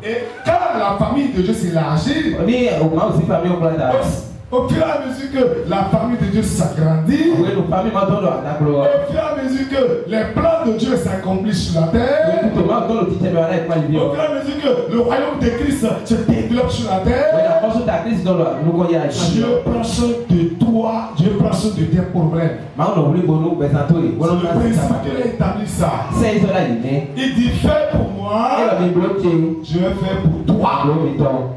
Et quand la famille de Dieu s'élargit, au fur et à mesure que la famille de Dieu s'agrandit, au fur et à mesure que les plans de Dieu s'accomplissent sur la terre, au fur et à mesure que le royaume de Christ se développe sur la terre, Dieu prend soin de toi, Dieu prend soin de tes problèmes. Le principe qu'il a établi ça. Il dit fais pour moi, je vais faire pour toi.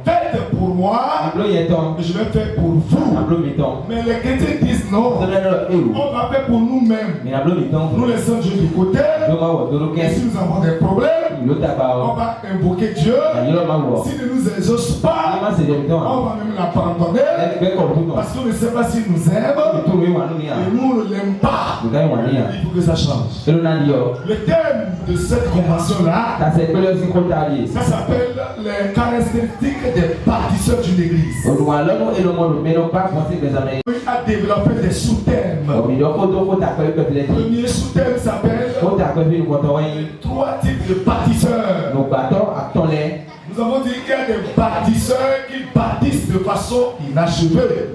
Faites pour moi, je vais faire pour vous. Mais les chrétiens disent non, on va faire pour nous-mêmes. Nous laissons Dieu de côté. Et si nous avons des problèmes, on va invoquer Dieu. S'il ne nous exauce pas, on va même l'abandonner. Parce qu'on ne sait pas s'il nous aime. Et nous ne l'aimons pas. Il faut que ça change. Le thème de cette convention-là, ça s'appelle les caractéristiques des bâtisseurs d'une église. Il a développé des sous-thèmes. Le premier sous-thème s'appelle trois types de bâtisseurs. Nous avons dit qu'il y a des bâtisseurs qui bâtissent de façon inachevée.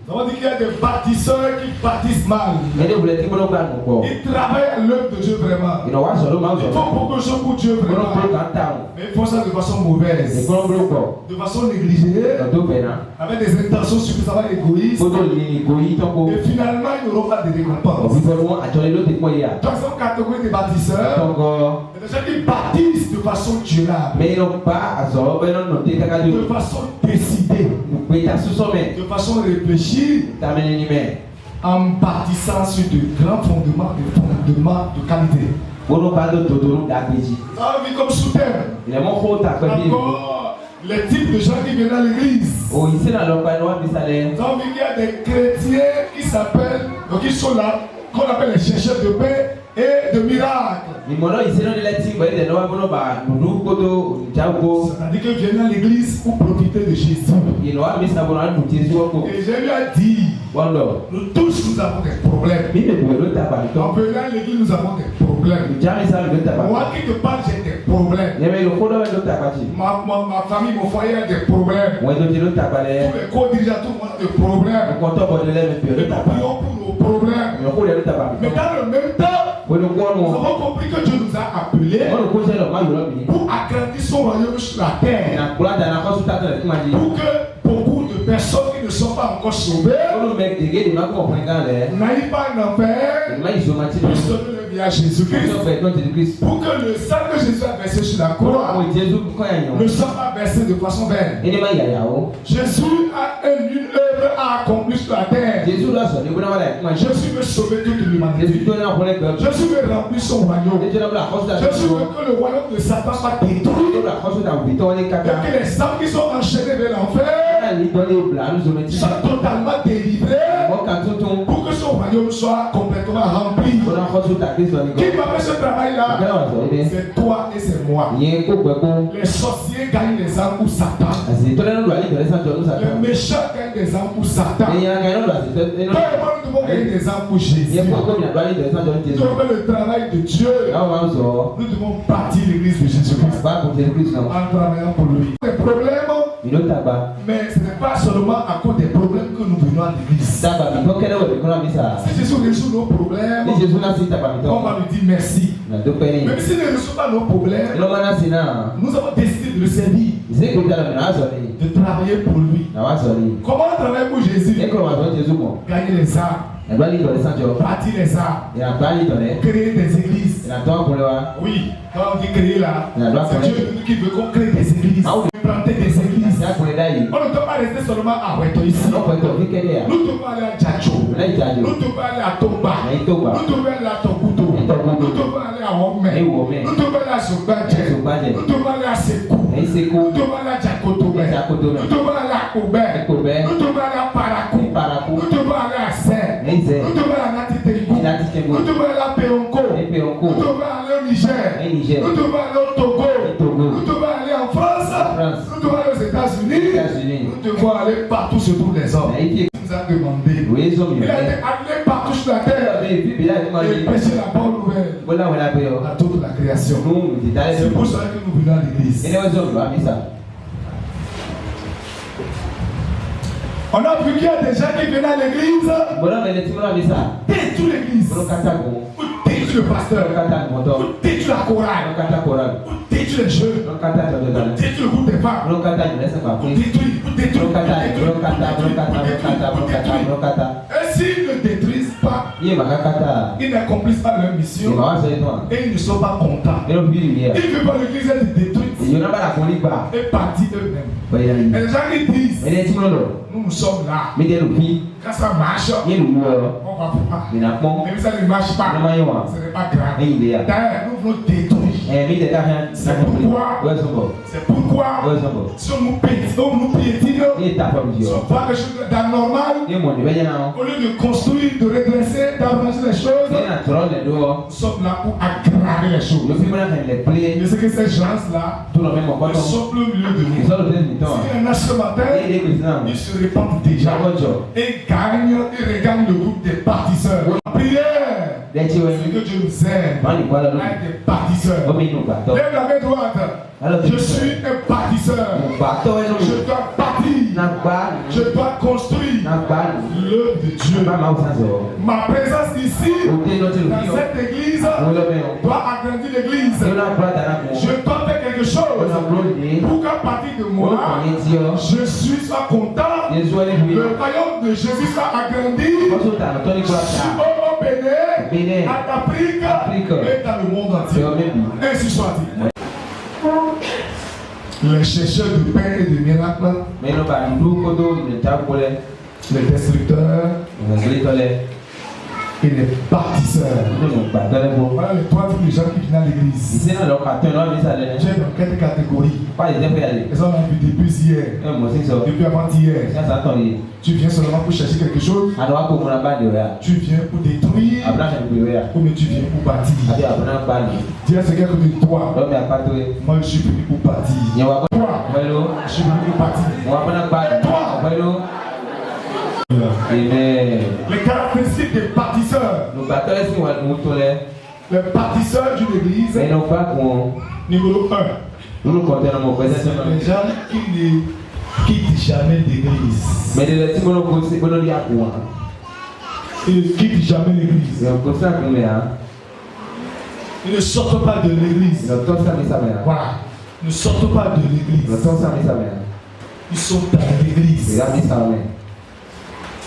Nous avons dit qu'il y a des bâtisseurs qui bâtissent mal. Ils travaillent à l'œuvre de Dieu vraiment. Ils font beaucoup de choses pour Dieu vraiment. Mais ils font ça de façon mauvaise, de façon négligée, avec des intentions suffisamment égoïstes. Et finalement, ils n'auront pas de récompense. Donc, cette catégorie de bâtisseurs, des gens qui bâtissent de façon durable, de façon décidée, de façon réfléchie, en bâtissant sur de grands fondements de qualité. Ça va venir comme sous-thème. Encore les types de gens qui viennent à l'église. Ça va venir qu'il y a des chrétiens qui s'appellent, donc qui sont là, qu'on appelle les chercheurs de paix et de miracles. C'est-à-dire qu'ils viennent à l'église pour profiter de Jésus. Et je lui ai dit, nous tous nous avons des problèmes. En venant à l'église, nous avons des problèmes. Moi qui te parle, j'ai des problèmes. Ma famille, mon foyer a des problèmes. Tous les co-dirigeants, tout le monde a des problèmes. Et nous prions pour nos problèmes. Mais dans le même temps, nous avons compris que Dieu nous a appelés pour agrandir son royaume sur la terre. Pour que beaucoup de personnes qui ne sont pas encore sauvées n'aillent pas en enfer, puissent donner le vie à Jésus-Christ. Pour que le sang que Jésus a versé sur la croix ne soit pas versé de façon vaine. Jésus a une œuvre à accomplir sur la terre. Jésus veut sauver toute l'humanité. Jésus veut remplir son royaume. Jésus veut que le royaume de Satan soit détruit. Et que les âmes qui sont enchaînées vers l'enfer soient totalement délivrées. Pour que son royaume soit complètement rempli. Qui va faire ce travail-là? C'est toi et c'est moi. Les sorciers gagnent les âmes pour Satan. Les méchants gagnent des âmes pour Satan. Nous devons gagner des âmes pour Jésus. Nous devons faire le travail de Dieu. Nous devons bâtir l'église de Jésus-Christ en travaillant pour lui. Des problèmes, mais ce n'est pas seulement à cause des problèmes que nous venons à l'église. Si Jésus résout nos problèmes, on va lui dire merci. Même s'il ne résout pas nos problèmes, nous avons décidé de le servir, de travailler pour lui. Comment on travaille pour Jésus? Gagner les âmes, bâtir les âmes, créer des églises. Oui, quand on dit créer là, c'est Dieu qui veut qu'on crée des églises, planter des églises. On ne doit pas rester seulement à Weto ici. Nous devons aller à Djadjo. Nous devons aller à Tomba. Nous devons aller à Tokuto. Nous devons aller à Wome. Nous devons aller à Zobadje. Nous devons aller à Sekou. Nous devons aller à Djakotobe. Nous devons aller à Kobe. Nous devons aller à Parakou. Nous devons aller à Ser. Nous devons aller à Natitengu. Nous devons aller à Peonko. Nous devons aller au Niger. Nous devons aller au Togo. Nous devons aller en France. Nous devons aller aux États-Unis. Nous devons faut aller partout sur tous les hommes. Il nous a demandé. Il a été appelé partout sur la terre. Et prêcher la bonne nouvelle à toute la création. C'est pour ça que nous venons à l'église. On a vu qu'il y a des gens qui viennent à l'église. Détruire l'église. Ou détruire le pasteur. Ou détruire la chorale. Ou détruire les jeux. Ou détruire le groupe des femmes. Ou détruire. Et s'ils ne détruisent pas, ils n'accomplissent pas leur mission. Et ils ne sont pas contents. Ils veulent pas l'église être détruite. Et partir eux-mêmes. Et les gens qui disent, nous sommes là. Quand ça marche, on va pouvoir. Mais ça ne marche pas. Ce n'est pas grave. D'ailleurs, nous voulons détruire. C'est pourquoi si on nous piétine, si on voit quelque chose d'anormal, au lieu de construire, de redresser, d'arranger les choses, nous sommes là pour aggraver les choses. Et c'est que ces gens-là, ils sont plus au milieu de nous. Si un ce matin, ils se répandent déjà et regagnent le groupe des bâtisseurs. La prière, c'est que Dieu nous aide à être des bâtisseurs. Lève la main droite. Je suis un bâtisseur. Je dois bâtir. Je dois construire l'œuvre de Dieu. Ma présence ici, dans cette église, doit agrandir l'église. Je dois faire quelque chose pour qu'à partir de moi, je sois content. Le royaume de Jésus soit agrandi. Au Bénin, à l'Afrique et dans le monde entier. Ainsi soit-il. Les chercheurs de pain et de miracles, les destructeurs et les bâtisseurs. Voilà les trois types de gens qui viennent à l'église. Tu es dans quelle catégorie? Ils ont vu depuis hier, depuis avant-hier. Tu viens seulement pour chercher quelque chose. Tu viens pour détruire. Ou mais tu viens pour bâtir. Dis à ce gars côté de toi. Moi je suis venu pour bâtir. Toi, je suis venu pour bâtir. Toi. Amen. Les caractéristiques des bâtisseurs. Les bâtisseurs d'une église. Numéro 1. C'est les gens qui ne quittent jamais l'église. Ils ne quittent jamais l'église. Ils ne sortent pas de l'église. Voilà. Ils ne sortent pas de l'église. Ils sont dans l'église.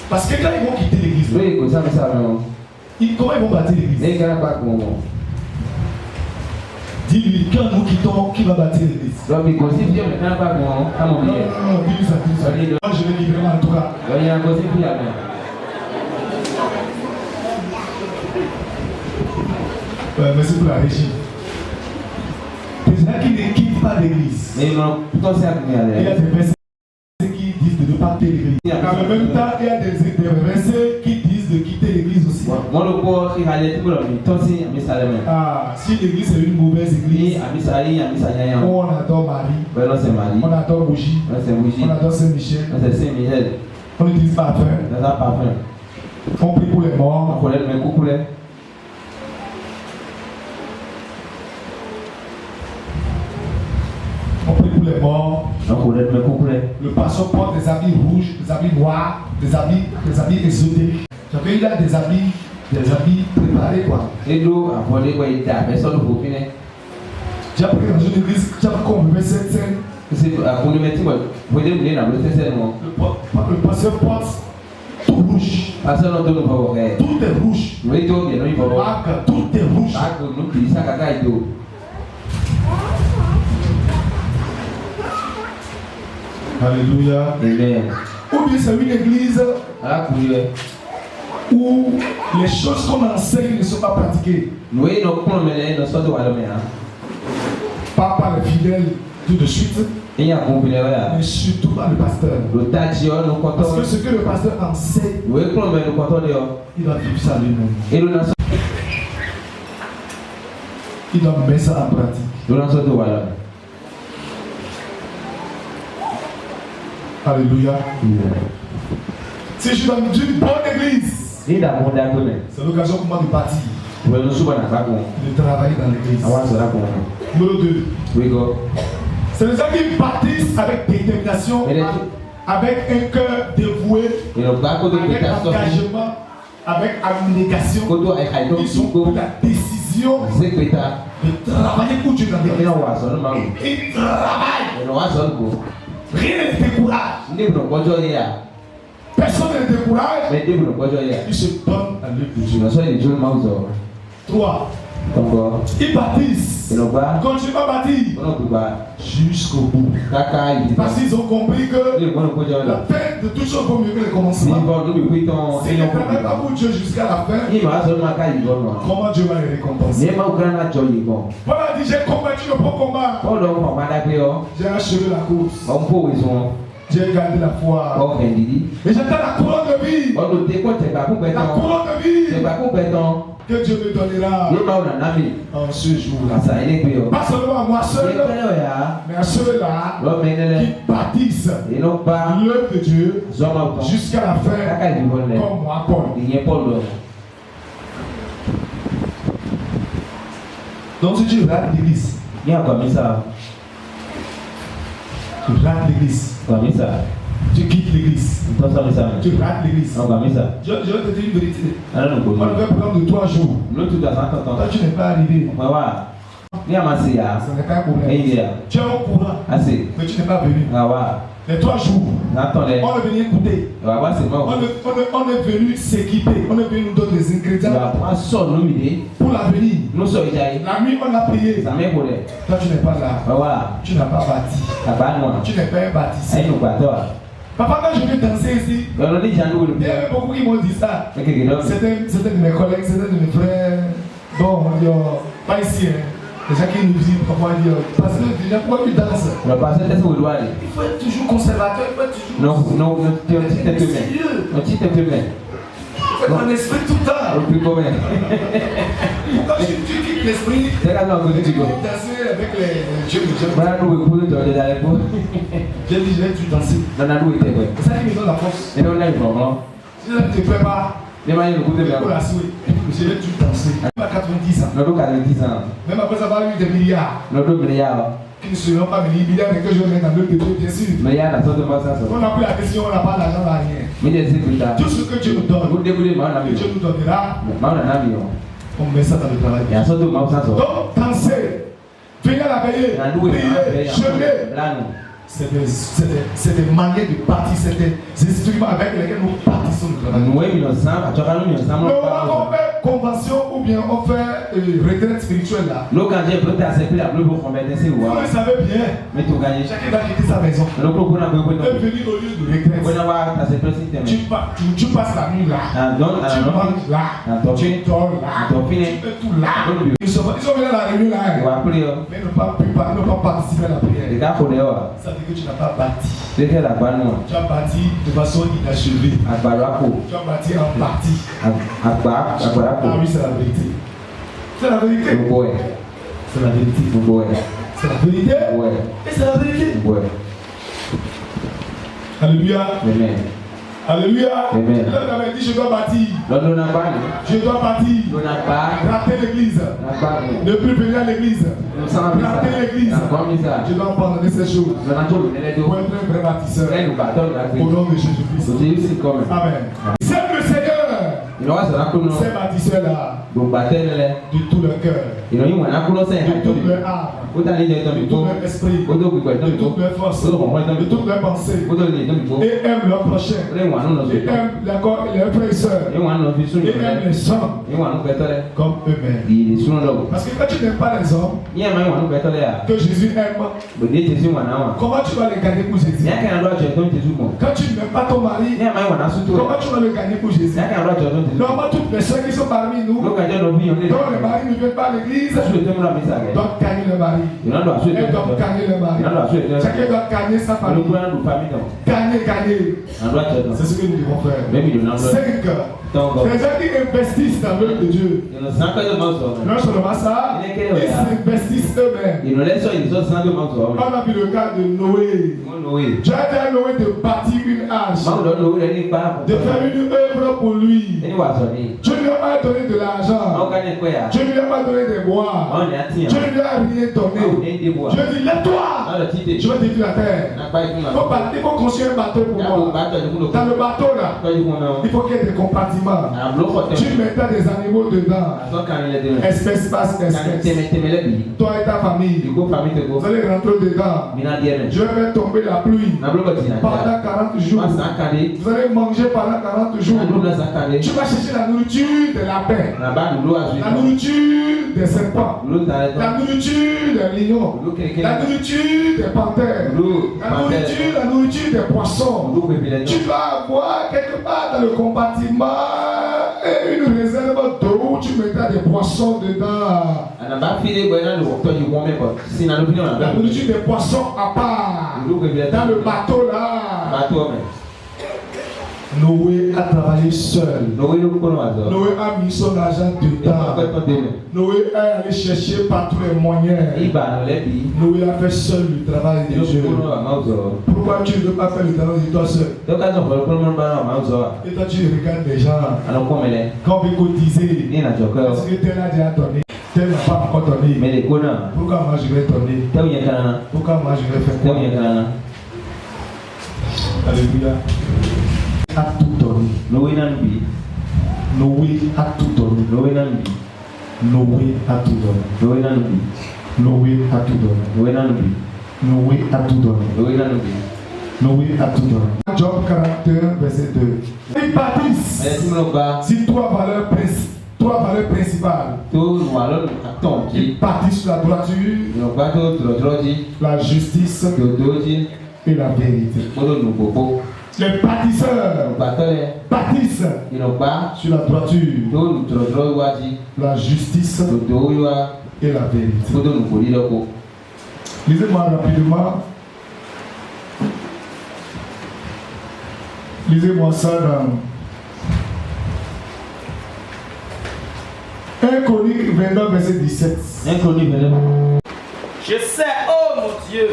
Parce que quand ils vont quitter l'église, comment ils vont bâtir l'église? Dis-lui, quand nous quittons, qui va bâtir l'église? Non, dis-lui ça. Je vais livrer en tout cas. Merci pour la régie. Les gens qui ne quittent pas l'église. Il y a des personnes qui disent de ne pas quitter l'église. En même temps, il y a des versets qui disent de quitter l'église aussi. Si l'église est une mauvaise église, on adore Marie, on adore Bougie, on adore Saint-Michel, on utilise parfum, on prie pour les morts. Les morts. Le pasteur porte des habits rouges, des habits noirs, des habits ésotériques. Il a des habits préparés quoi. J'ai appris dans une église, j'ai appris qu'on me met cette scène. Le pasteur porte tout rouge. Tout est rouge. Tout est rouge. Alléluia. Amen. Ou bien c'est une église où les choses qu'on enseigne ne sont pas pratiquées. Pas par les fidèles tout de suite, mais surtout par le pasteur. Parce que ce que le pasteur enseigne, il va vivre ça lui-même. Il doit mettre ça en pratique. Alléluia. Si je suis dans une bonne église, c'est l'occasion pour moi de partir. De travailler dans l'église. Numéro 2. C'est les gens qui bâtissent avec détermination, avec un cœur dévoué, avec engagement, avec abnégation. Ils ont pris la décision de travailler pour Dieu dans l'église. Ils travaillent. Rien ne les décourage. Personne ne les décourage. Ils se donnent à l'œuvre de Dieu. 3. Ils bâtissent. Continuent à bâtir jusqu'au bout. Parce qu'ils ont compris que la fin de toute chose vaut mieux que le commencement. S'ils ne travaillent pas pour Dieu jusqu'à la fin, comment Dieu va les récompenser? Paul a dit, j'ai combattu le bon combat. J'ai achevé la course. J'ai gardé la foi. Et j'attends la couronne de vie. La couronne de vie que Dieu me donnera en ce jour-là. Pas seulement à moi seul, mais à ceux-là qui bâtissent l'œuvre de Dieu jusqu'à la fin, comme moi, Paul. Donc si tu rates l'église, tu rates l'église. Tu quittes l'église. Tu rates l'église. Je vais te dire une vérité. On avait un programme de 3 jours. Toi, tu n'es pas arrivé. Ce n'est pas un problème. Tu es au courant. Mais tu n'es pas venu. Les 3 jours, on est venu écouter. On est venu s'équiper. On est venu nous donner des ingrédients pour l'avenir. La nuit, on a prié. Toi, tu n'es pas là. Tu n'as pas bâti. Tu n'es pas un bâtisseur. Papa, quand je vais danser ici, il y a beaucoup qui m'ont dit ça. Certains de mes collègues, certains de mes frères. Bon, pas ici. Les gens qui nous disent parfois dire, parce que déjà pourquoi tu danses? Il faut être toujours conservateur, il faut être toujours sérieux. Il faut être en esprit tout le temps. Quand tu quittes l'esprit, tu vas danser avec les jeunes. J'ai dit, je vais toujours danser. C'est ça qui me donne la force. Si je ne te prépare, je vais toujours danser. Même à 90 ans. Même après avoir eu des milliards. Qui ne seront pas des milliards, mais que je vais mettre dans l'œuvre de Dieu, bien sûr. On n'a plus la question, on n'a pas l'argent, on n'a rien. Tout ce que Dieu nous donne, que Dieu nous donnera, on met ça dans le travail. Donc, danser, venir à la veillée, prier, jeûner. C'est des manières de bâtir, c'est des instruments avec lesquels nous bâtissons le travail. On fait convention ou bien on fait retraite spirituelle là. Vous le savez bien. Chacun doit quitter sa maison. Et venir au lieu de retraite. Tu passes la nuit là. Tu manges là. Tu dors là. Tu fais tout là. Ils sont venus à la réunion là. Mais ils n'ont pas participé à la prière. Ça veut dire que tu n'as pas bâti. Tu as bâti de façon inachevée. Tu as bâti en partie. Ah oui, c'est la vérité. C'est la vérité. C'est la vérité. C'est la vérité. Et c'est la vérité. Alléluia. Amen. Alléluia. L'homme avait dit je dois bâtir. Je dois bâtir. Rater l'église. Ne plus venir à l'église. Rater l'église. Je dois abandonner ces choses. Pour être un vrai bâtisseur. Au nom de Jésus-Christ. Amen. C'est le Seigneur. Ces bâtisseurs-là. De tout leur cœur. De toute leur âme. De tout leur esprit. De toute leur force. De toute leur pensée. Et aiment leur prochain. Et aiment leurs frères et sœurs. Et aiment les hommes comme eux-mêmes. Parce que quand tu n'aimes pas les hommes que Jésus aime, comment tu vas les gagner pour Jésus? Quand tu n'aimes pas ton mari, comment tu vas le gagner pour Jésus? Normalement, toutes les soeurs qui sont parmi nous, dont les maris ne viennent pas à l'église, doivent gagner le mari. Elles doivent gagner le mari. Chacun doit gagner sa famille. Gagner. C'est ce que nous devons faire. 5. Les gens qui investissent dans l'œuvre de Dieu. Non seulement ça, ils s'investissent eux-mêmes. On a vu le cas de Noé. Dieu a dit à Noé de bâtir une arche, de faire une œuvre pour lui. Dieu ne lui a pas donné de l'argent. Dieu ne lui a pas donné des bois. Dieu ne lui a rien donné. Dieu dit, lève-toi, je vais détruire la terre. Il faut construire un bateau pour moi. Dans le bateau là, il faut qu'il y ait des compartiments. Tu mettras des animaux dedans. Espèce passe espèce. Toi et ta famille, vous allez rentrer dedans. Je vais tomber la pluie pendant 40 jours. Vous allez manger pendant 40 jours. Tu vas chercher la nourriture de lapins, la nourriture des serpents, la nourriture des lions, la nourriture des panthères, la nourriture des poissons. Tu vas avoir quelque part dans le compartiment une réserve d'eau où tu mettras des poissons dedans. La nourriture des poissons à part. Dans le bateau là. Noé a travaillé seul. Noé a mis son argent dedans. Noé est allé chercher par tous les moyens. Noé a fait seul le travail de Dieu. Pourquoi tu ne veux pas faire le travail de toi seul? Et toi tu regardes les gens. Quand on veut cotiser, parce que tel a déjà donné, tel n'a pas encore donné. Pourquoi moi je vais donner? Pourquoi moi je vais faire quoi? Alléluia. A tout donné. Noé a tout donné. Noé a tout donné. Noé a tout donné. Noé a tout donné. Noé a tout donné. Job 41, verset 2. Ils bâtissent. Si trois valeurs principales. Ils bâtissent la droiture, la justice et la vérité. Les bâtisseurs bâtissent sur la droiture, la justice et la vérité. Lisez-moi rapidement. Lisez-moi ça dans 1 Chronique 29, verset 17. 1 Chronique 29. Je sais, oh mon Dieu,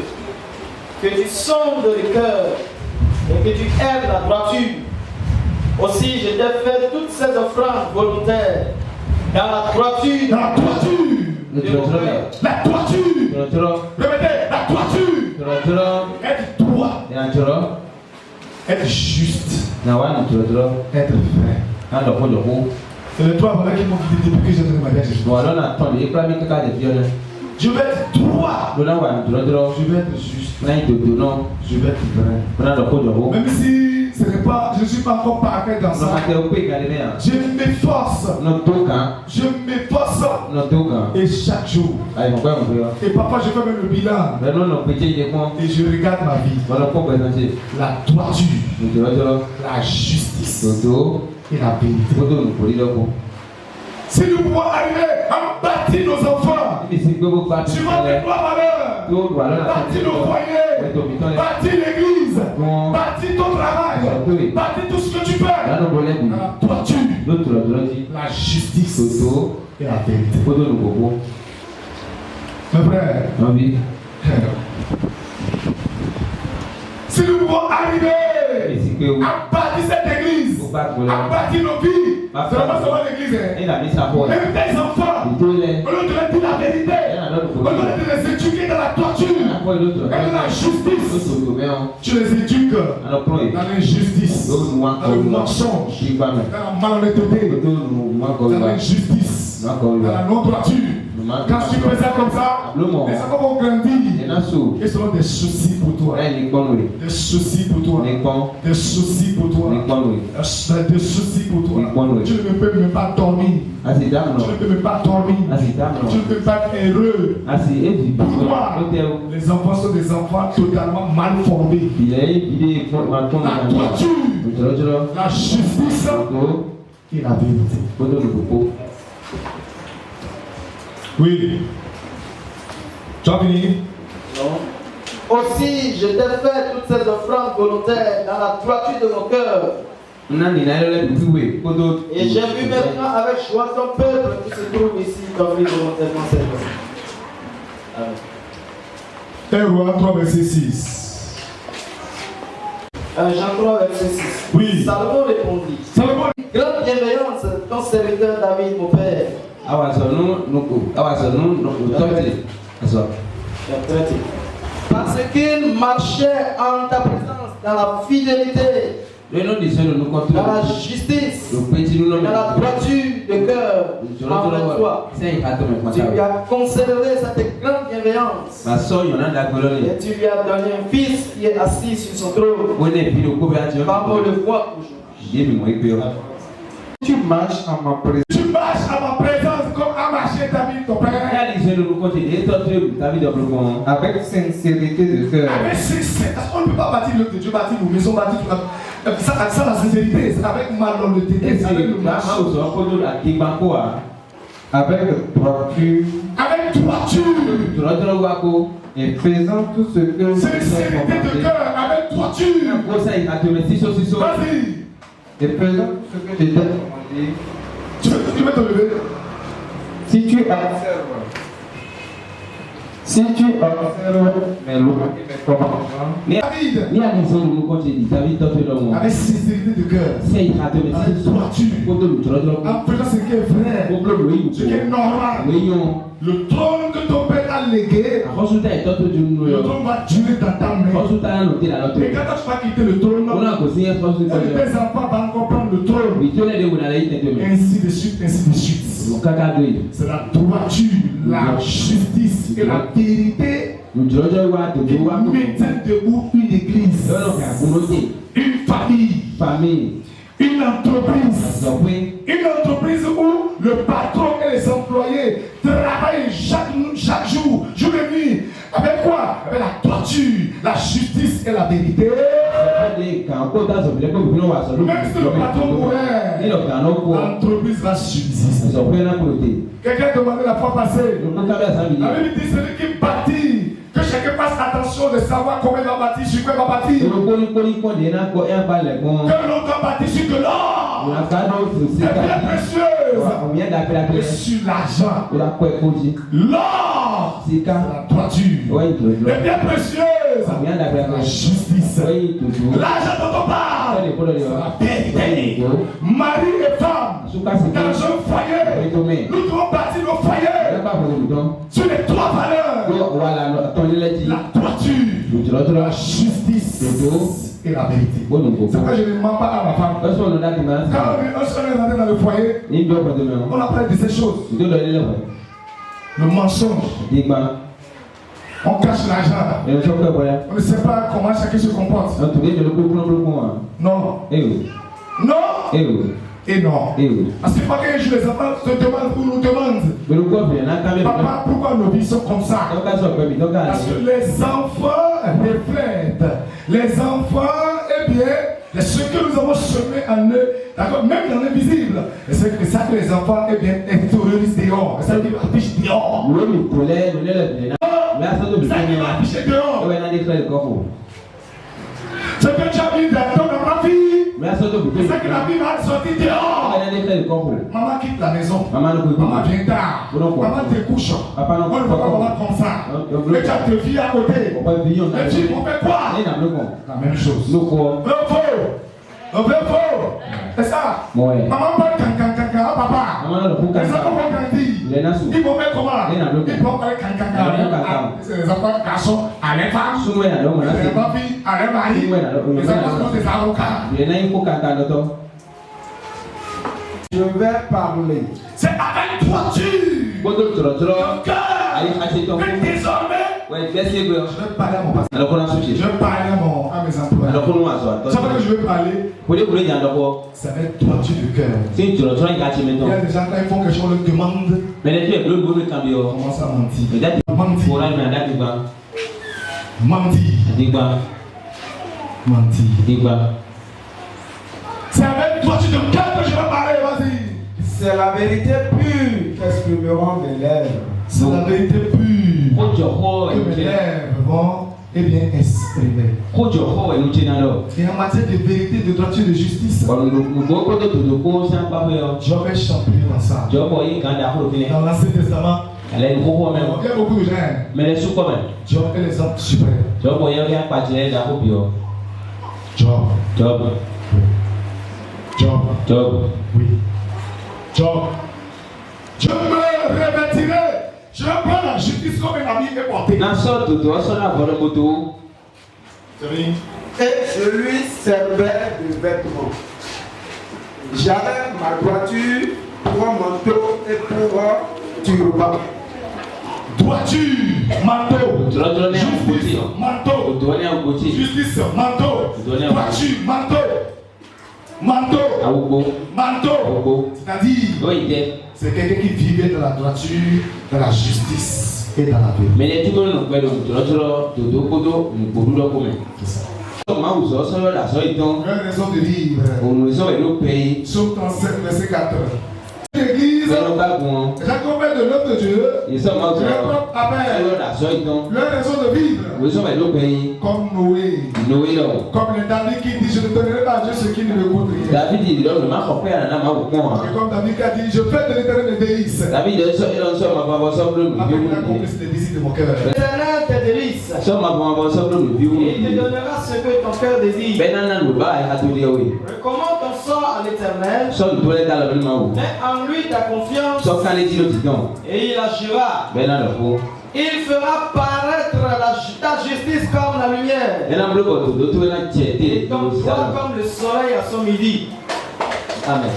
que tu sondes le cœur et que tu aimes la droiture. Aussi, je t'ai fait toutes ces offrandes volontaires dans la droiture. Dans la droiture. La droiture. Répétez, la droiture. Être droit. Être juste. Être vrai. C'est les trois valeurs qui m'ont guidé depuis que j'ai donné ma vie à Jésus. Je vais être droit. Je vais être juste. Je vais être vrai. Même si ce n'est pas, je ne suis pas encore parfait dans ça. Je m'efforce. Je m'efforce. Et chaque jour. Et parfois je fais même le bilan. Et je regarde ma vie. La droiture. La justice. Et la vérité. Si nous pouvons arriver à bâtir nos enfants, suivant les trois valeurs, bâtir nos foyers, bâtir l'église, bâtir ton travail, bâtir tout ce que tu fais, la droiture, la justice et la vérité. Mes frères, si nous pouvons arriver à bâtir cette église, à bâtir nos vies, c'est vraiment seulement l'église. Même tes enfants, au lieu de leur dire la vérité, au lieu de les éduquer dans la droiture et dans la justice, tu les éduques dans l'injustice, dans le mensonge, dans la malhonnêteté, dans l'injustice, dans la non-droiture. Quand tu fais ça comme ça, les enfants vont grandir et seront des soucis pour toi. Des soucis pour toi. Des soucis pour toi. Des soucis pour toi. Tu ne peux même pas dormir. Tu ne peux même pas dormir. Tu ne peux pas être heureux. Pourquoi? Les enfants sont des enfants totalement mal formés. La droiture, la justice et la vérité. Oui. Tu as fini? Non. Aussi, je t'ai fait toutes ces offrandes volontaires dans la droiture de mon cœur Et j'ai vu maintenant avec joie ton peuple qui se trouve ici d'offrir volontairement cette voix. Amen. 1 Roi 3, verset 6. Jean 3, verset 6. Oui. Salomon répondit. Grande bienveillance, ton serviteur David, mon père. Parce qu'il marchait en ta présence dans la fidélité, dans la justice, dans la droiture de cœur envers toi. Tu lui as conservé cette grande bienveillance. Et tu lui as donné un fils qui est assis sur son trône. Comme on le voit aujourd'hui. Tu marches à ma présence comme a marché David ton père. Avec sincérité de cœur. Avec sincérité. On ne peut pas bâtir l'œuvre de Dieu, bâtir nos maisons, bâtir tout. Ça, la sincérité, c'est avec malhonnêteté, avec le marché. Avec droiture. Avec droiture. Et faisant tout ce que Sincérité de cœur, avec droiture. Vas-y. Et faisant tout ce que je t'ai demandé. Tu veux te lever? Si tu observes mes lois et mes commandements. David. Avec sincérité de cœur. Avec droiture. En faisant ce qui est vrai. Ce qui est normal. Le trône que ton père a légué. Le trône va durer dans ta main. Et quand tu vas quitter le trône, tes enfants vont encore prendre le trône. Ainsi de suite, ainsi de suite. C'est la droiture, la justice et la vérité qui maintiennent debout une église, une famille, une entreprise où le patron et les employés travaillent chaque jour, jour et nuit. Avec quoi? Avec la droiture, la justice et la vérité. Même si le patron mourait, l'entreprise va subsister. Quelqu'un demandait la fois passée. La Bible dit celui qui bâtit, que chacun fasse attention de savoir comment il va bâtir, sur quoi il va bâtir. Que l'on doit bâtir sur de l'or. C'est bien précieux. Et sur l'argent. L'or, c'est la droiture. Et bien précieuse. La justice. L'argent dont on parle, c'est la vérité. Mari et femme, dans un foyer, nous devons bâtir nos foyers sur les trois valeurs. La droiture, la justice et la vérité. C'est pourquoi je ne mens pas à ma femme. Quand on est dans le foyer, on apprend de ces choses. Le mensonge. On cache l'argent. On ne sait pas comment chacun se comporte. Non. Non. Et non. Parce que pas qu'un jour les enfants se demandent ou nous demandent, papa, pourquoi nos vies sont comme ça? Parce que les enfants reflètent. Les enfants, eh bien, ce que nous avons semé en eux, d'accord, même dans l'invisible, c'est ça que les enfants, eh bien, extériorisent dehors. Ça qui affiche dehors. Ça qui va afficher dehors. Ce que tu as mis dans ta vie, c'est que la vie va sortir dehors. Maman quitte la maison. Maman vient tard. Maman te couche. On ne peut pas maman comme ça. Et tu as tes filles à côté. Les filles vont faire quoi? La même chose. C'est ça. Maman parle cancan, papa. Les enfants vont grandir. Ils vont faire comment? Ils vont parler cancan. C'est les enfants garçons à les femmes. Les enfants filles à les maris. Les enfants sont des avocats. Je vais parler. C'est avec droiture. Ton cœur. Mais désormais, je vais parler à mon pasteur. Je vais parler à mes employés. Tu sais que je vais parler? C'est avec droiture de cœur. Il y a des gens quand ils font quelque chose, on leur demande. Commence à mentir. Mentir. C'est avec droiture de cœur que je vais parler, vas-y. C'est la vérité pure qu'exprimeront mes lèvres. C'est la vérité pure que mes lèvres vont est bien exprimé. Et en matière de vérité, de droiture et de justice, Job est champion dans ça. Dans l'Ancien Testament, il y a beaucoup de gens. Job est l'exemple suprême. Job. Oui. Job. Je me revêtirai. Je prends la justice comme un ami est porté. Et je lui servais de vêtements. J'avais ma droiture pour un manteau et pour un turban. Droiture, manteau. Justice, manteau. Justice, manteau. Droiture, manteau. Manteau. C'est-à-dire, c'est quelqu'un qui vivait dans la droiture, dans la justice et dans la vérité. C'est ça. Une raison de vivre. Psaume 37, verset 4. L'église, j'accompagne de l'homme de Dieu, leur propre appel, leur raison de vivre, comme Noé, comme le David qui dit, je ne donnerai pas à Dieu ce qui ne me coûte rien. Et comme David qui a dit, je fais de l'éternel des délices. Avec la complice des désirs de mon cœur. L'éternel tes délices. Il te donnera ce que ton cœur désire. Recommande ton sort à l'éternel. Mets en lui ta confiance. Et il agira. Il fera paraître ta justice comme la lumière. Et ton droit comme le soleil à son midi. Amen.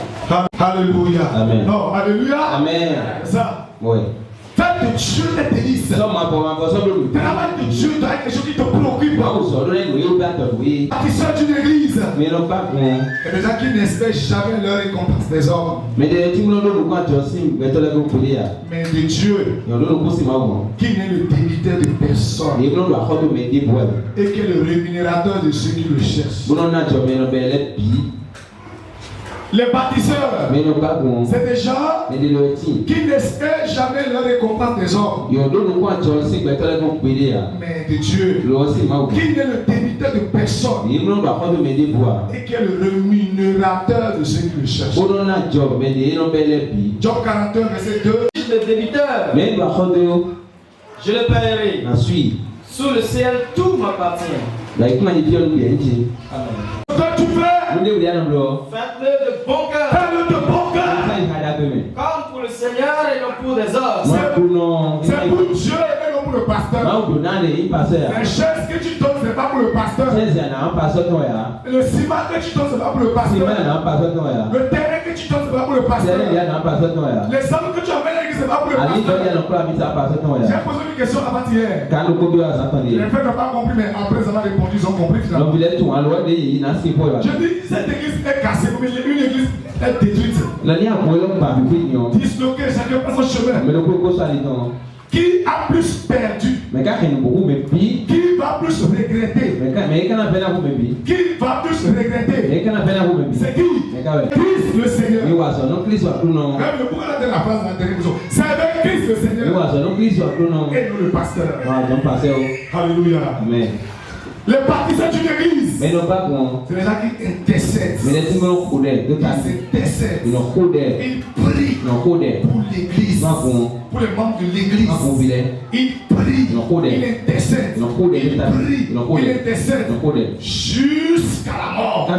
Alléluia. Amen. Non, alléluia. Amen. Ça. Oui. Faites de Dieu des délices. Travail de Dieu doit être quelque chose qui te préoccupe. Bâtisseur d'une église. Et des gens qui n'espèrent jamais leur récompense des hommes. Mais de Dieu. Qui n'est le débiteur de personne. Et qui est le rémunérateur de ceux qui le cherchent. Les bâtisseurs, c'est des gens qui n'espèrent jamais leur récompense des hommes. Mais de Dieu, qui n'est le débiteur de personne. Et qui est le rémunérateur de ceux qui le cherchent. Job 41, verset 2. Le débiteur, je le paierai. Sous le ciel, tout m'appartient. Amen. Quand tu fais, faites-le de bon cœur. fais-le de bon cœur. Comme pour le Seigneur et non pour des hommes. C'est pour Dieu et non pour le pasteur. Les chaises que tu donnes, c'est pas pour le pasteur. Le ciment que tu donnes, c'est pas pour le pasteur. Le terrain que tu donnes, c'est pas pour le pasteur. Les hommes que tu amènes à l'église, c'est pas pour le pasteur. J'ai posé une question avant-hier. Les frères n'ont pas compris, mais après ils ont répondu, ils ont compris finalement. Je dis, cette église est cassée, mais une église est détruite. Disloquée, chacun passe son chemin. Qui a plus perdu? Qui va plus regretter? Qui va plus regretter? C'est qui? Christ le Seigneur. Même le pourquoi de la phrase d'interrogation. C'est avec Christ le Seigneur. Et nous le pasteur. Alléluia. Amen. Les bâtisseurs d'une église, c'est les gens qui intercèdent. Ils prient pour l'église, pour les membres de l'église. Ils prient, ils intercèdent, ils prient, ils intercèdent jusqu'à la mort.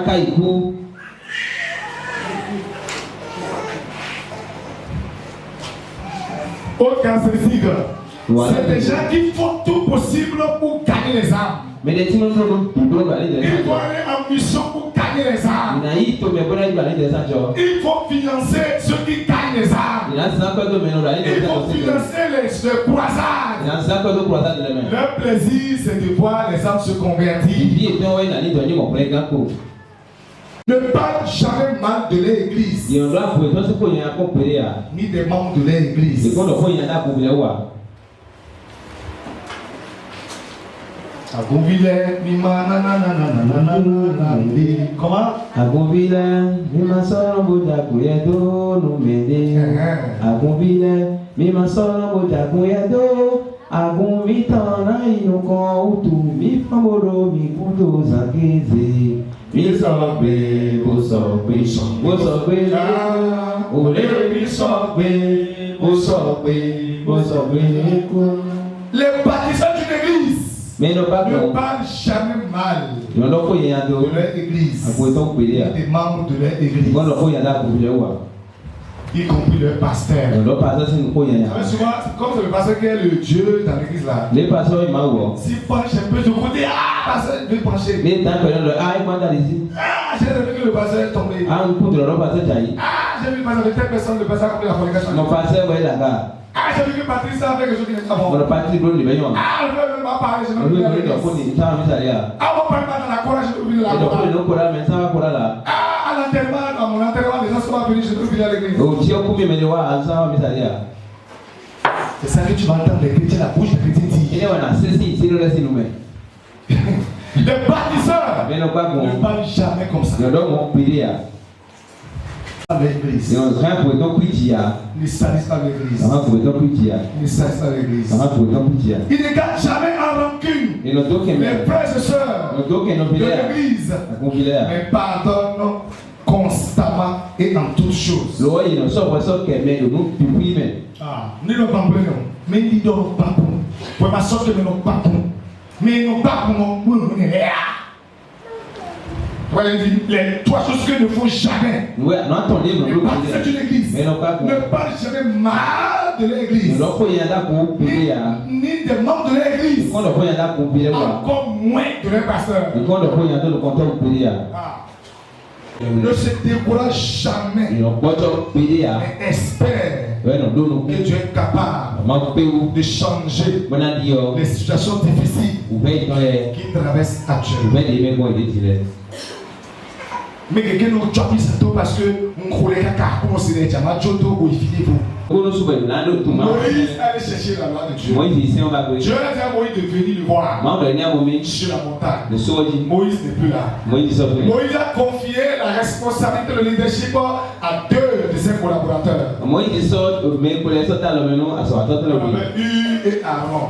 Autre caractéristique, c'est des gens qui font tout possible pour gagner les âmes. Ils vont aller en mission pour gagner les âmes. Il faut financer ceux qui gagnent les âmes. Il faut financer les croisades. Leur plaisir, c'est de voir les âmes se convertir. Ne parle jamais mal de l'église, ni des membres de l'église. Comment? Agumitana inoko utu mi famoro mi kuto zakeze mi sogbe mo sogbe ole mi sogbe mo sogbe ko. Les bâtisseurs d'une église Mais ne parlent jamais mal de leur église et des membres de leur église, y compris leur pasteur. Souvent, comme c'est le pasteur qui est le Dieu dans l'église là, s'il penche un peu de côté, pasteur, il veut pencher. J'ai vu que le pasteur est tombé. J'ai vu le pasteur de telle personne, le pasteur a compris la fornication. J'ai vu que Patrice a fait quelque chose qui n'est pas bon. Le frère m'a parlé, je ne veux pas parler. On parle pas dans la chorale, je veux venir à la chorale. À l'enterrement, dans mon enterrement, les gens sont venus, je veux venir à l'église. C'est ça que tu vas entendre les chrétiens, la bouche des chrétiens dire. Les bâtisseurs ne parlent jamais comme ça. L'église. Ne salissent pas l'église. Ne salissent pas l'église. Ils ne gardent jamais en rancune les frères et sœurs de l'église, mais pardonnent constamment et en toutes choses. Ni le bambou, mais ni le bambou. Pour ma sorte de nos bambou. Mais nos bambou, voilà, les trois choses que ne font jamais. C'est une église. Ne parle jamais mal de l'église. Ni des membres de l'église. Encore moins de leur pasteur. Ne se décourage jamais. Mais espère que Dieu est capable de changer les situations difficiles qui traversent actuellement. Mais quelqu'un nous chope ça parce que mon collègue a commencé à dire Joto ou Moïse allait chercher la loi de Dieu. Dieu a dit à Moïse de venir le voir sur la montagne. Moïse n'est plus là. Moïse a confié la responsabilité de leadership à deux de ses collaborateurs. Hur et Aaron.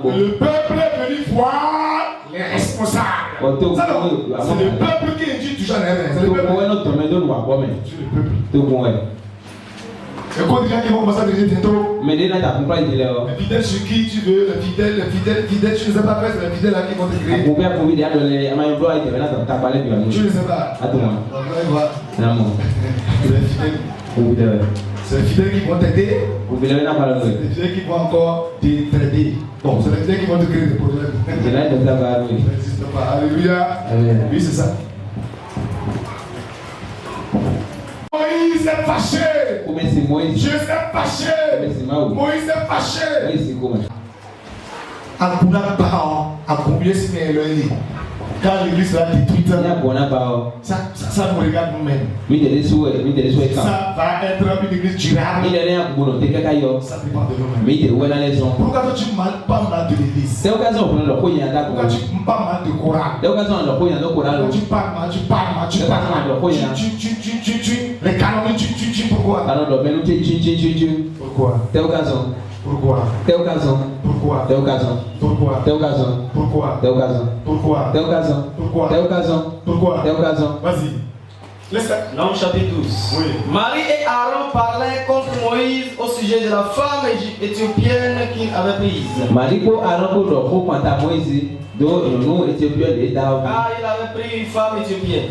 Le peuple est venu voir les responsables. C'est le peuple qui est toujours en l'air. C'est le peuple. Et quand il y a qui vont commencer à dire bientôt, le fidèle sur qui tu veux, le fidèle, tu ne sais pas faire, c'est le fidèle là qui vont te créer. Tu ne sais pas. C'est les fidèles qui vont t'aider. C'est les fidèles qui vont encore t'aider. Bon, c'est les fidèles qui vont te créer des problèmes. Ça n'existe pas. Alléluia. Oui, c'est ça. Moïse est fâché. Dieu est fâché. Moïse est fâché. À combien c'est Elohim? Quand l'église sera détruite, ça nous regarde nous-mêmes. Ça va être une église durable. Ça dépend de nous-mêmes. Pourquoi tu ne parles pas mal de l'église? Pourquoi tu ne parles pas mal de Coran? Tu parles mal. Les canons, pourquoi? Pourquoi? Pourquoi? Vas-y. Nombre chapitre 12. Oui. Marie et Aaron parlaient contre Moïse au sujet de la femme éthiopienne qu'il avait prise. Ah, il avait pris une femme éthiopienne.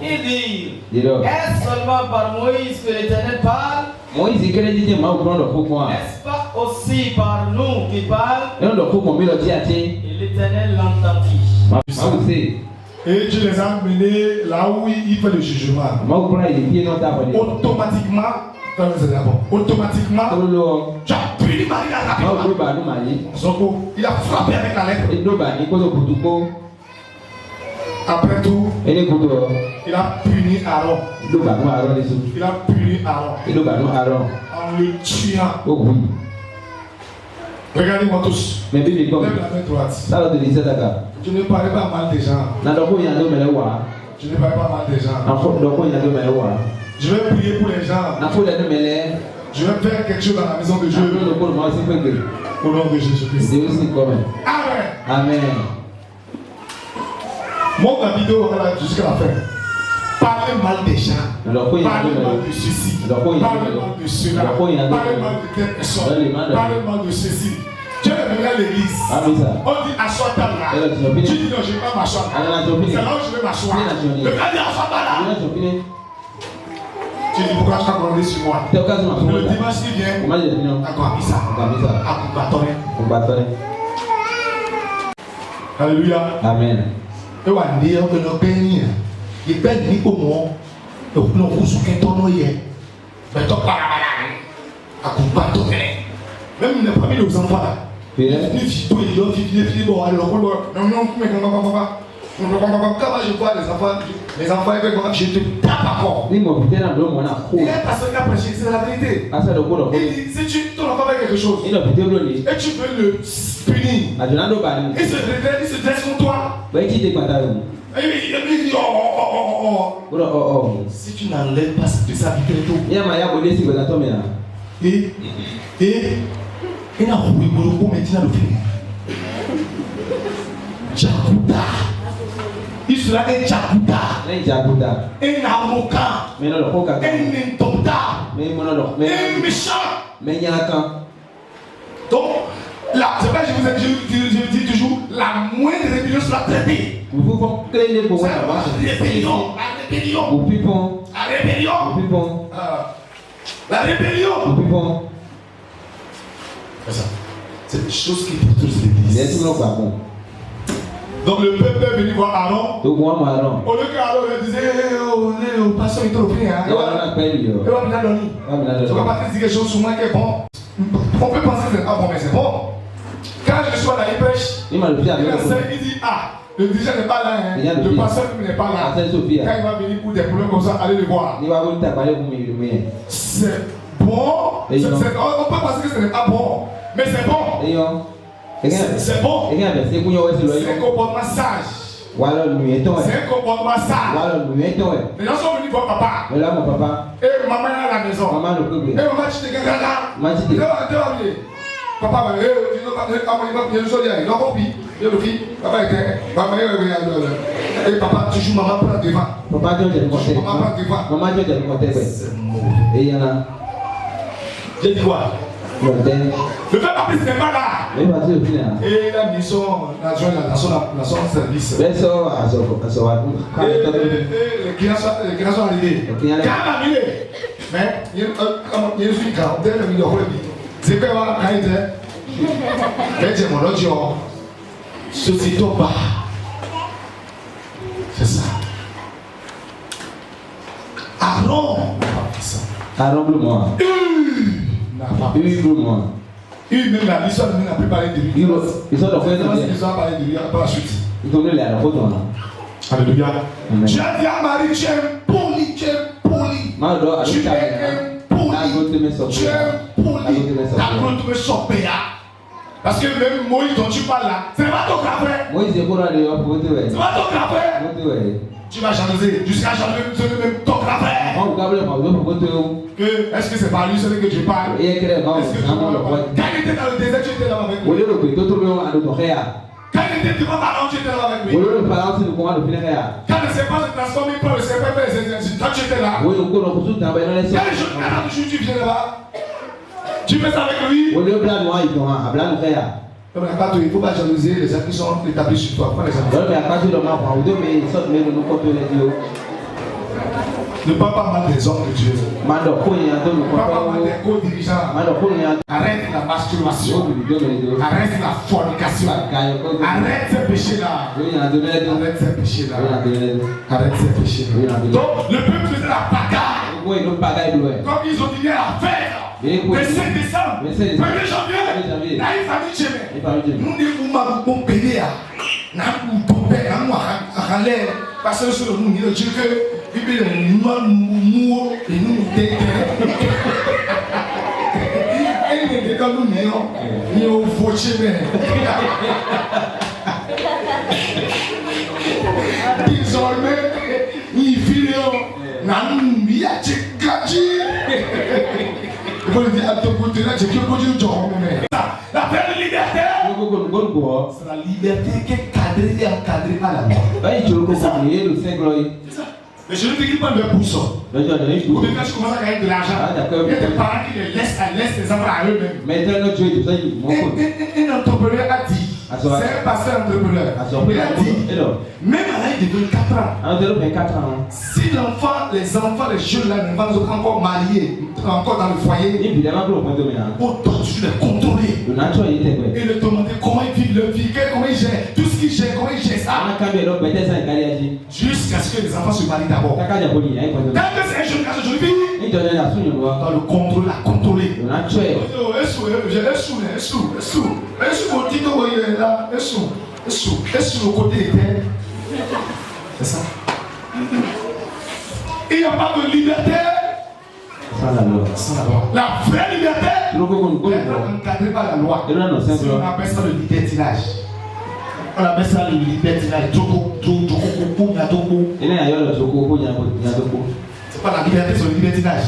Il dit, est-ce seulement par Moïse que l'Éternel parle? N'est-ce pas aussi par nous qu'il parle? Et l'Éternel l'entendit. Et tu les as menés là où il fait le jugement. Automatiquement, tu as puni Marie rapidement. Il a frappé avec la lettre. Après tout, il a puni Aaron. Il a puni Aaron en le tuant. Regardez-moi tous. Lève la main droite. Je ne parle pas mal des gens. Je ne parle pas mal des gens. Je vais prier pour les gens. Je vais faire quelque chose dans la maison de Dieu. Au nom de Jésus-Christ. Amen. Amen. Monte la vidéo jusqu'à la fin. Parlez mal des gens. Parlez mal de ceci. Parlez mal de cela. Parlez mal de telle personne. Parlez mal de ceci. Tu es venu à l'église. On dit assois-toi là. Tu dis non, je ne vais pas m'asseoir. C'est là où je vais m'asseoir. Le gars dit assois-toi là. Tu dis pourquoi tu as commandé sur moi. Le dimanche qui vient. D'accord, ça. Alléluia. Amen. Et on dit que nos pays, ils perdent ni au monde. Et on vous souhaite ton nom hier. Mais toi, pas la balade. Même les premiers aux enfants là. Les filles, bon, allez, non, quand je vois les enfants, je te tape à corps. Il y a personne qui a prêché, c'est la vérité. Il dit, si tu ton enfant fait quelque chose, et tu veux le punir, il se dresse contre toi. Et il dit, oh. Si tu n'enlèves pas de sa vie, il n'a pas maintenant le film. Jakuta. Il sera un Jakuta. Un arrogant. Un indomptable. Un méchant. Donc, là, c'est pas je dis toujours, la moindre rébellion sera traitée. La rébellion. C'est ça. C'est des choses qui détruisent l'église. Donc le peuple est venu voir Aaron. Au lieu qu'Aaron disait, oh, pasteur, il t'a offert. Tu ne vas pas te dire quelque chose sur moi qui est bon. On peut penser que c'est pas bon, mais c'est bon. Quand je suis à la pêche, il dit, le dirigeant n'est pas là. Le pasteur n'est pas là. Quand il va venir pour des problèmes comme ça, allez le voir. C'est bon. On peut penser que ce n'est pas bon. Mais c'est bon. C'est bon. C'est un comportement sage. C'est un comportement sage. Les gens sont venus voir papa. Et maman est à la maison. Et maman, tu te gagnes. Papa, et papa, toujours maman prend devant. Maman prend devant. C'est mauvais. J'ai dit quoi? Le peuple papiste n'est pas là. Et la mission la son service. Et les clients sont arrivés. Mais il y a une quarantaine de millions de vies. C'est quoi la qualité? C'est mon audio. Ceci tombe pas. C'est ça. Aaron. Même l'histoire n'a plus parlé de lui. L'histoire a parlé de lui par la suite. Alléluia. Tu as dit à Marie, tu es poli. Tu es poli. T'as me choper. Parce que même Moïse dont tu parles là, c'est pas ton frère. C'est pas ton frère. Tu vas jalouser jusqu'à jalouser même ton frère. Est-ce que c'est par lui celui que tu parles? Quand il était dans le désert, tu étais là avec lui. Quand il était devant Pharaon, tu étais là avec lui. Quand le serpent se transforme, il prend le serpent et fait les exercices. Toi, tu étais là. Quel jour tu viens là-bas? Tu fais ça avec lui? Il ne faut pas jalouser les gens qui sont établis sur toi. Ne parle pas mal des hommes de Dieu. Ne parle pas mal des co-dirigeants. Arrête la masturbation. Arrête la fornication. Arrête ces péchés-là. Arrête ces péchés-là. Arrête ces péchés-là. Donc, le peuple faisait la bagarre. Comme ils ont dit à faire. Le 5 décembre, 1er janvier, là il fallait chez nous. Nous disons que nous payer. Parce que sur le monde, il dit que il nous et nous déterre. Et nous comme nous nous faut chez désormais, il file nan il y a La vraie liberté, c'est la liberté qui est cadrée et encadrée par la loi. Mais je ne te dis pas le poussons. Ou bien quand tu commences à gagner de l'argent, il y a des parents qui les laissent les enfants à eux-mêmes. Un entrepreneur a dit, c'est un pasteur entrepreneur, il a dit, même à l'âge de 24 ans, si les enfants, les jeunes là ne vont pas encore mariés, encore dans le foyer, on doit toujours les contrôler et leur demander comment ils vivent leur vie, comment ils gèrent, tout ce qu'ils gèrent, comment ils gèrent ça. Jusqu'à ce que les enfants se marient d'abord. Quand c'est un jeune garçon, je le vis, on doit le contrôler, la contrôler. C'est ça. Il n'y a pas de liberté sans la loi. La vraie liberté est encadrée par la loi. On appelle ça le libertinage. On appelle ça le libertinage. C'est pas la liberté, c'est le libertinage.